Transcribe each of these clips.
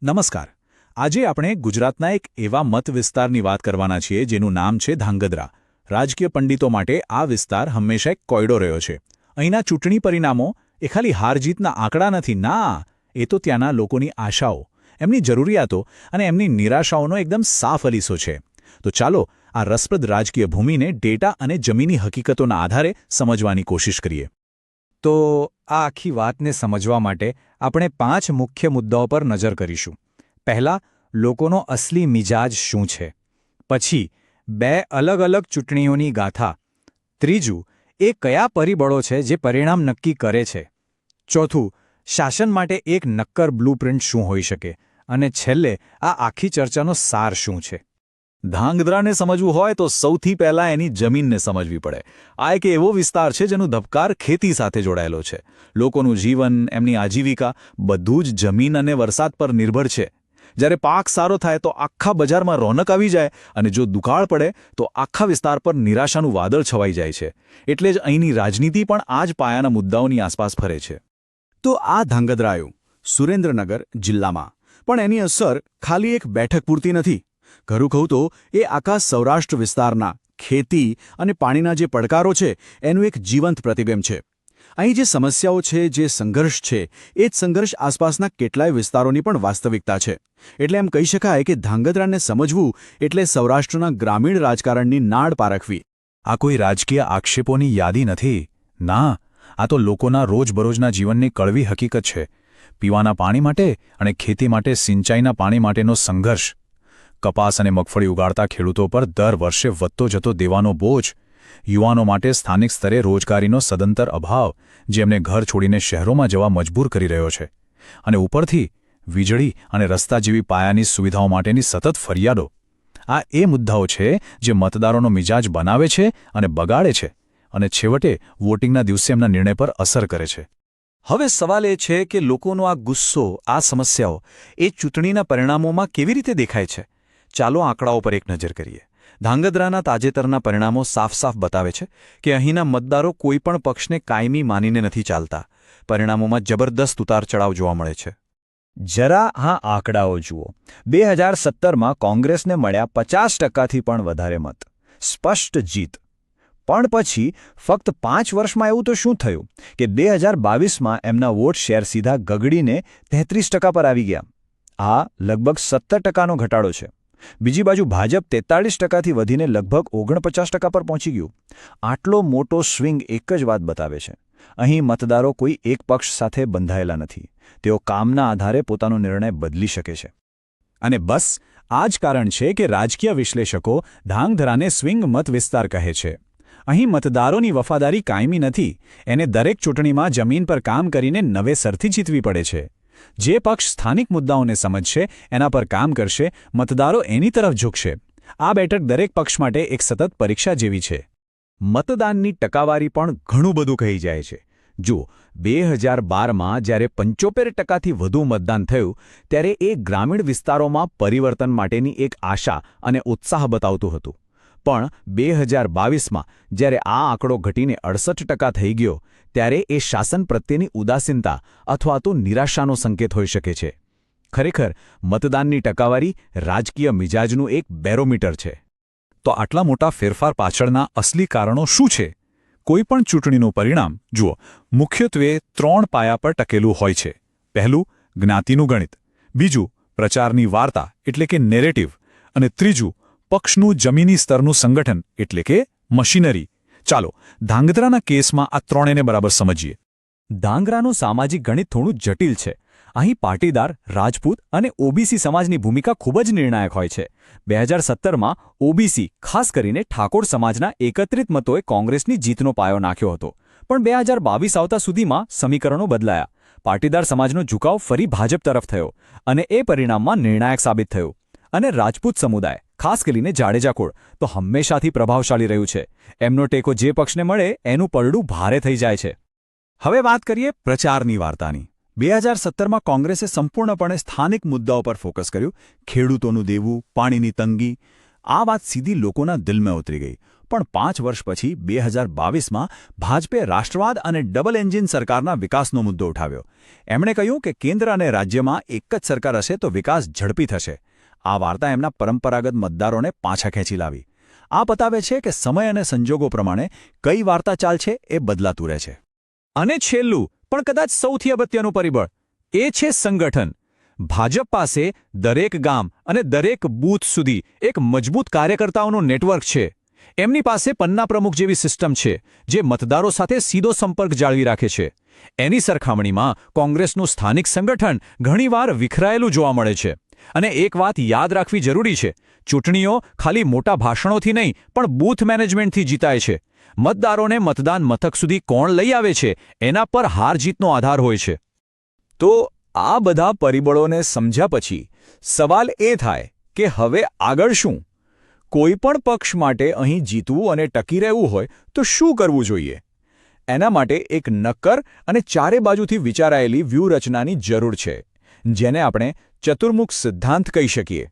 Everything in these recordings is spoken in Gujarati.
નમસ્કાર. આજે આપણે ગુજરાતના એક એવા મત વિસ્તારની વાત કરવાના છીએ જેનું નામ છે ધાંગધ્રા. રાજકીય પંડિતો માટે આ વિસ્તાર હંમેશા એક કોયડો રહ્યો છે. અહીંના ચૂંટણી પરિણામો એ ખાલી હાર-જીતના આંકડા નથી, ના, એ તો ત્યાંના લોકોની આશાઓ, એમની જરૂરિયાતો અને એમની નિરાશાઓનો એકદમ સાફ અલીસો છે. તો ચાલો આ રસપ્રદ રાજકીય ભૂમિને ડેટા અને જમીની હકીકતોના આધારે સમજવાની કોશિશ કરીએ. તો આ આખી વાતને સમજવા માટે આપણે 5 મુખ્ય મુદ્દાઓ પર નજર કરીશું. પહેલા, લોકોનો અસલી મિજાજ શું છે. પછી 2 અલગ અલગ ચૂંટણીઓની ગાથા. ત્રીજું, એ કયા પરિબળો છે જે પરિણામ નક્કી કરે છે. ચોથું, શાસન માટે એક નક્કર બ્લુપ્રિન્ટ શું હોઈ શકે. અને છેલ્લે આ આખી ચર્ચાનો સાર શું છે. ધાંગધ્રાને સમજવું હોય તો સૌથી પહેલાં એની જમીનને સમજવી પડે. આ એક એવો વિસ્તાર છે જેનું ધબકાર ખેતી સાથે જોડાયેલો છે. લોકોનું જીવન, એમની આજીવિકા બધું જ જમીન અને વરસાદ પર નિર્ભર છે. જ્યારે પાક સારો થાય તો આખા બજારમાં રોનક આવી જાય અને જો દુકાળ પડે તો આખા વિસ્તાર પર નિરાશાનું વાદળ છવાઈ જાય છે. એટલે જ અહીંની રાજનીતિ પણ આ જ પાયાના મુદ્દાઓની આસપાસ ફરે છે. તો આ ધાંગધ્રા આવ્યું સુરેન્દ્રનગર જિલ્લામાં, પણ એની અસર ખાલી એક બેઠક પૂરતી નથી. ખરું કહું તો એ આખા સૌરાષ્ટ્ર વિસ્તારના ખેતી અને પાણીના જે પડકારો છે એનું એક જીવંત પ્રતિબિંબ છે. અહીં જે સમસ્યાઓ છે, જે સંઘર્ષ છે, એ જ સંઘર્ષ આસપાસના કેટલાય વિસ્તારોની પણ વાસ્તવિકતા છે. એટલે એમ કહી શકાય કે ધાંગધ્રાને સમજવું એટલે સૌરાષ્ટ્રના ગ્રામીણ રાજકારણની નાડ પારખવી. આ કોઈ રાજકીય આક્ષેપોની યાદી નથી. ના, આ તો લોકોના રોજબરોજના જીવનની કડવી હકીકત છે. પીવાના પાણી માટે અને ખેતી માટે સિંચાઈના પાણી માટેનો સંઘર્ષ. કપાસ અને મગફળી ઉગાડતા ખેડૂતો પર દર વર્ષે વધતો જતો દેવાનો બોજ. યુવાનો માટે સ્થાનિક સ્તરે રોજગારીનો સદંતર અભાવ, જે એમને ઘર છોડીને શહેરોમાં જવા મજબૂર કરી રહ્યો છે. અને ઉપરથી વીજળી અને રસ્તા જેવી પાયાની સુવિધાઓ માટેની સતત ફરિયાદો. આ એ મુદ્દાઓ છે જે મતદારોનો મિજાજ બનાવે છે અને બગાડે છે, અને છેવટે વોટિંગના દિવસે એમના નિર્ણય પર અસર કરે છે. હવે સવાલ એ છે કે લોકોનો આ ગુસ્સો, આ સમસ્યાઓ એ ચૂંટણીના પરિણામોમાં કેવી રીતે દેખાય છે. ચાલો આંકડાઓ પર એક નજર કરીએ. ધાંગધ્રાના તાજેતરના પરિણામો સાફ બતાવે છે કે અહીંના મતદારો કોઈપણ પક્ષને કાયમી માનીને નથી ચાલતા. પરિણામોમાં જબરદસ્ત ઉતાર-ચઢાવ જોવા મળે છે. જરા આ આંકડાઓ જુઓ. 2017માં કોંગ્રેસને મળ્યા 50%થી પણ વધારે મત. સ્પષ્ટ જીત. પણ પછી ફક્ત 5 વર્ષમાં એવું તો શું થયું કે 2022માં એમના વોટ શેર સીધા ગગડીને 33% પર આવી ગયા. આ લગભગ 17%નો ઘટાડો છે. બીજી બાજુ ભાજપ 43%થી વધીને લગભગ 49% પર પહોંચી ગયું. આટલો મોટો સ્વિંગ એક જ વાત બતાવે છે. અહીં મતદારો કોઈ એક પક્ષ સાથે બંધાયેલા નથી. તેઓ કામના આધારે પોતાનો નિર્ણય બદલી શકે છે. અને બસ આ જ કારણ છે કે રાજકીય વિશ્લેષકો ધાંગધ્રાને સ્વિંગ મત વિસ્તાર કહે છે. અહીં મતદારોની વફાદારી કાયમી નથી. એને દરેક ચૂંટણીમાં જમીન પર કામ કરીને નવેસરથી જીતવી પડે છે. જે પક્ષ સ્થાનિક મુદ્દાઓને સમજશે, એના પર કામ કરશે, મતદારો એની તરફ ઝૂકશે. આ બેઠક દરેક પક્ષ માટે એક સતત પરીક્ષા જેવી છે. મતદાનની ટકાવારી પણ ઘણું બધું કહી જાય છે. જુઓ, 2012માં જ્યારે 75%થી વધુ મતદાન થયું ત્યારે એ ગ્રામીણ વિસ્તારોમાં પરિવર્તન માટેની એક આશા અને ઉત્સાહ બતાવતું હતું. પણ 2022માં જ્યારે આ આંકડો ઘટીને 68% થઈ ગયો ત્યારે એ શાસન પ્રત્યેની ઉદાસીનતા અથવા તો નિરાશાનો સંકેત હોઈ શકે છે. ખરેખર મતદાનની ટકાવારી રાજકીય મિજાજનું એક બેરોમીટર છે. તો આટલા મોટા ફેરફાર પાછળના અસલી કારણો શું છે? કોઈપણ ચૂંટણીનું પરિણામ જુઓ, મુખ્યત્વે 3 પાયા પર ટકેલું હોય છે. પહેલું, જ્ઞાતિનું ગણિત. બીજું, પ્રચારની વાર્તા એટલે કે નેરેટિવ. અને ત્રીજું, પક્ષનું જમીની સ્તરનું સંગઠન એટલે કે મશીનરી. ચાલો ધાંગધ્રાના કેસમાં આ ત્રણેયને બરાબર સમજીએ. ધાંગધ્રાનું સામાજિક ગણિત થોડું જટિલ છે. અહીં પાટીદાર, રાજપૂત અને ઓબીસી સમાજની ભૂમિકા ખૂબ જ નિર્ણાયક હોય છે. 2017માં ઓબીસી, ખાસ કરીને ઠાકોર સમાજના એકત્રિત મતોએ કોંગ્રેસની જીતનો પાયો નાખ્યો હતો. પણ 2022 આવતા સુધીમાં સમીકરણો બદલાયા. પાટીદાર સમાજનો ઝુકાવ ફરી ભાજપ તરફ થયો અને એ પરિણામમાં નિર્ણાયક સાબિત થયું. અને રાજપૂત સમુદાય, ખાસ કરીને જાડેજા કુળ, તો હંમેશાથી પ્રભાવશાળી રહ્યું છે. એમનો ટેકો જે પક્ષને મળે એનું પડડું ભારે થઈ જાય છે. હવે વાત કરીએ પ્રચારની વાર્તાની. 2017માં કોંગ્રેસે સંપૂર્ણપણે સ્થાનિક મુદ્દાઓ પર ફોકસ કર્યું. ખેડૂતોનું દેવું, પાણીની તંગી, આ વાત સીધી લોકોના દિલમાં ઉતરી ગઈ. પણ 5 વર્ષ પછી 2022માં ભાજપે રાષ્ટ્રવાદ અને ડબલ એન્જિન સરકારના વિકાસનો મુદ્દો ઉઠાવ્યો. એમણે કહ્યું કે કેન્દ્ર અને રાજ્યમાં એક જ સરકાર હશે તો વિકાસ ઝડપી થશે. આ વાર્તા એમના પરંપરાગત મતદારોને પાછા ખેંચી લાવી. આ બતાવે છે કે સમય અને સંજોગો પ્રમાણે કઈ વાર્તા ચાલશે એ બદલાતું રહે છે. અને છેલ્લું પણ કદાચ સૌથી અગત્યનું પરિબળ એ છે સંગઠન. ભાજપ પાસે દરેક ગામ અને દરેક બૂથ સુધી એક મજબૂત કાર્યકર્તાઓનું નેટવર્ક છે. એમની પાસે પન્ના પ્રમુખ જેવી સિસ્ટમ છે જે મતદારો સાથે સીધો સંપર્ક જાળવી રાખે છે. એની સરખામણીમાં કોંગ્રેસનું સ્થાનિક સંગઠન ઘણીવાર વિખરાયેલું જોવા મળે છે. અને એક વાત યાદ રાખવી જરૂરી છે, ચૂંટણીઓ ખાલી મોટા ભાષણોથી નહીં પણ બૂથ મેનેજમેન્ટથી જીતાય છે. મતદારોને મતદાન મથક સુધી કોણ લઈ આવે છે એના પર હાર જીતનો આધાર હોય છે. તો આ બધા પરિબળોને સમજ્યા પછી સવાલ એ થાય કે હવે આગળ શું? કોઈ પણ પક્ષ માટે અહીં જીતવું અને ટકી રહેવું હોય તો શું કરવું જોઈએ? એના માટે એક નક્કર અને ચારે બાજુથી વિચારાયેલી વ્યૂહરચનાની જરૂર છે, જેને આપણે ચતુર્મુખ સિદ્ધાંત કહી શકીએ.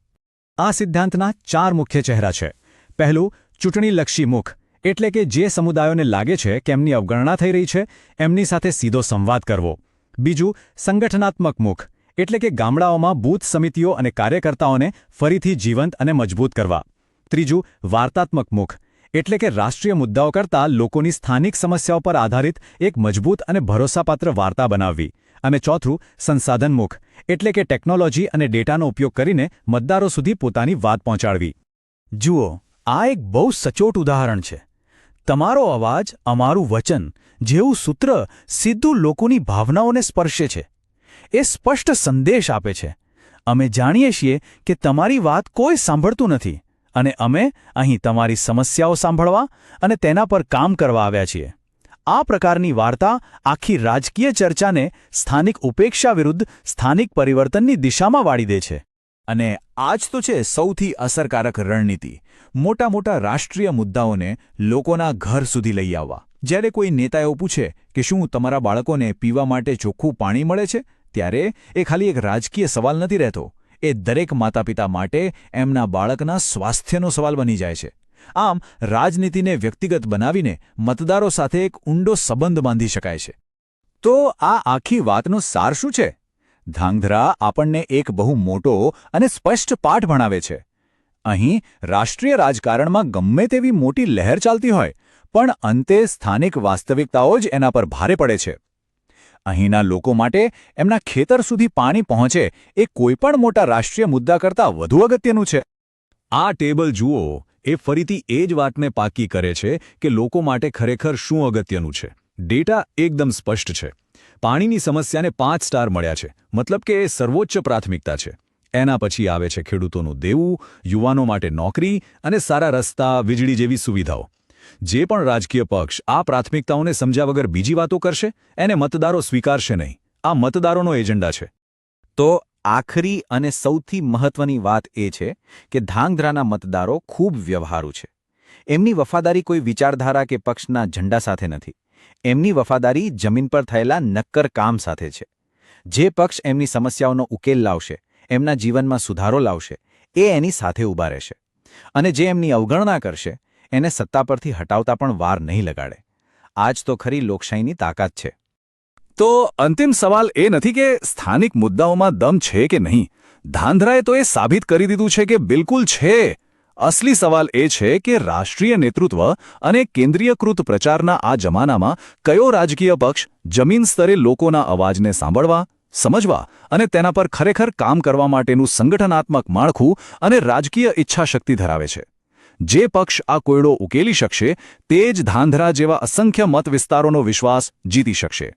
આ સિદ્ધાંતના 4 મુખ્ય ચહેરા છે. પહેલું, ચૂંટણીલક્ષી મુખ, એટલે કે જે સમુદાયોને લાગે છે કે એમની અવગણના થઈ રહી છે એમની સાથે સીધો સંવાદ કરવો. બીજું, સંગઠનાત્મક મુખ, એટલે કે ગામડાઓમાં બૂથ સમિતિઓ અને કાર્યકર્તાઓને ફરીથી જીવંત અને મજબૂત કરવા. ત્રીજું, વાર્તાત્મક મુખ, એટલે કે રાષ્ટ્રીય મુદ્દાઓ કરતાં લોકોની સ્થાનિક સમસ્યાઓ પર આધારિત એક મજબૂત અને ભરોસાપાત્ર વાર્તા બનાવવી. અને ચોથું, સંસાધન મુખ, એટલે કે ટેકનોલોજી અને ડેટાનો ઉપયોગ કરીને મતદારો સુધી પોતાની વાત પહોંચાડવી. જુઓ, આ એક બહુ સચોટ ઉદાહરણ છે. તમારો અવાજ, અમારું વચન જેવું સૂત્ર સીધું લોકોની ભાવનાઓને સ્પર્શે છે. એ સ્પષ્ટ સંદેશ આપે છે, અમે જાણીએ છીએ કે તમારી વાત કોઈ સાંભળતું નથી અને અમે અહીં તમારી સમસ્યાઓ સાંભળવા અને તેના પર કામ કરવા આવ્યા છીએ. આ પ્રકારની વાર્તા આખી રાજકીય ચર્ચાને સ્થાનિક ઉપેક્ષા વિરુદ્ધ સ્થાનિક પરિવર્તનની દિશામાં વાળી દે છે. અને આ જ તો છે સૌથી અસરકારક રણનીતિ, મોટા મોટા રાષ્ટ્રીય મુદ્દાઓને લોકોના ઘર સુધી લઈ આવવા. જ્યારે કોઈ નેતા એવું પૂછે કે શું તમારા બાળકોને પીવા માટે ચોખ્ખું પાણી મળે છે, ત્યારે એ ખાલી એક રાજકીય સવાલ નથી રહેતો, એ દરેક માતાપિતા માટે એમના બાળકના સ્વાસ્થ્યનો સવાલ બની જાય છે. આમ રાજનીતિને વ્યક્તિગત બનાવીને મતદારો સાથે એક ઊંડો સંબંધ બાંધી શકાય છે. તો આ આખી વાતનો સાર શું છે? ધાંગધ્રા આપણને એક બહુ મોટો અને સ્પષ્ટ પાઠ ભણાવે છે. અહીં રાષ્ટ્રીય રાજકારણમાં ગમે તેવી મોટી લહેર ચાલતી હોય, પણ અંતે સ્થાનિક વાસ્તવિકતાઓ જ એના પર ભારે પડે છે. અહીંના લોકો માટે એમના ખેતર સુધી પાણી પહોંચે એ કોઈપણ મોટા રાષ્ટ્રીય મુદ્દા કરતાં વધુ અગત્યનું છે. આ ટેબલ જુઓ, એ ફરીથી એ જ વાતને પાકી કરે છે કે લોકો માટે ખરેખર શું અગત્યનું છે. ડેટા એકદમ સ્પષ્ટ છે. પાણીની સમસ્યાને 5 સ્ટાર મળ્યા છે, મતલબ કે એ સર્વોચ્ચ પ્રાથમિકતા છે. એના પછી આવે છે ખેડૂતોનું દેવું, યુવાનો માટે નોકરી અને સારા રસ્તા, વીજળી જેવી સુવિધાઓ. જે પણ રાજકીય પક્ષ આ પ્રાથમિકતાઓને સમજ્યા વગર બીજી વાતો કરશે એને મતદારો સ્વીકારશે નહીં. આ મતદારોનો એજન્ડા છે. તો આખરી અને સૌથી મહત્વની વાત એ છે કે ધાંગધ્રાના મતદારો ખૂબ વ્યવહારુ છે. એમની વફાદારી કોઈ વિચારધારા કે પક્ષના ઝંડા સાથે નથી. એમની વફાદારી જમીન પર થયેલા નક્કર કામ સાથે છે. જે પક્ષ એમની સમસ્યાઓનો ઉકેલ લાવશે, એમના જીવનમાં સુધારો લાવશે, એ એની સાથે ઊભા રહેશે. અને જે એમની અવગણના કરશે એને સત્તા પરથી હટાવતા પણ વાર નહીં લગાડે. આ જ તો ખરી લોકશાહીની તાકાત છે. તો અંતિમ સવાલ એ નથી કે સ્થાનિક મુદ્દાઓમાં દમ છે કે નહીં. ધાંગધ્રાએ તો એ સાબિત કરી દીધું છે કે બિલકુલ છે. અસલી સવાલ એ છે કે રાષ્ટ્રીય નેતૃત્વ અને કેન્દ્રીયકૃત પ્રચારના આ જમાનામાં કયો રાજકીય પક્ષ જમીન સ્તરે લોકોના અવાજને સાંભળવા, સમજવા અને તેના પર ખરેખર કામ કરવા માટેનું સંગઠનાત્મક માળખું અને રાજકીય ઈચ્છાશક્તિ ધરાવે છે. જે પક્ષ આ કોયડો ઉકેલી શકશે તે જ ધાંગધ્રા જેવા અસંખ્ય મત વિસ્તારોનો વિશ્વાસ જીતી શકશે.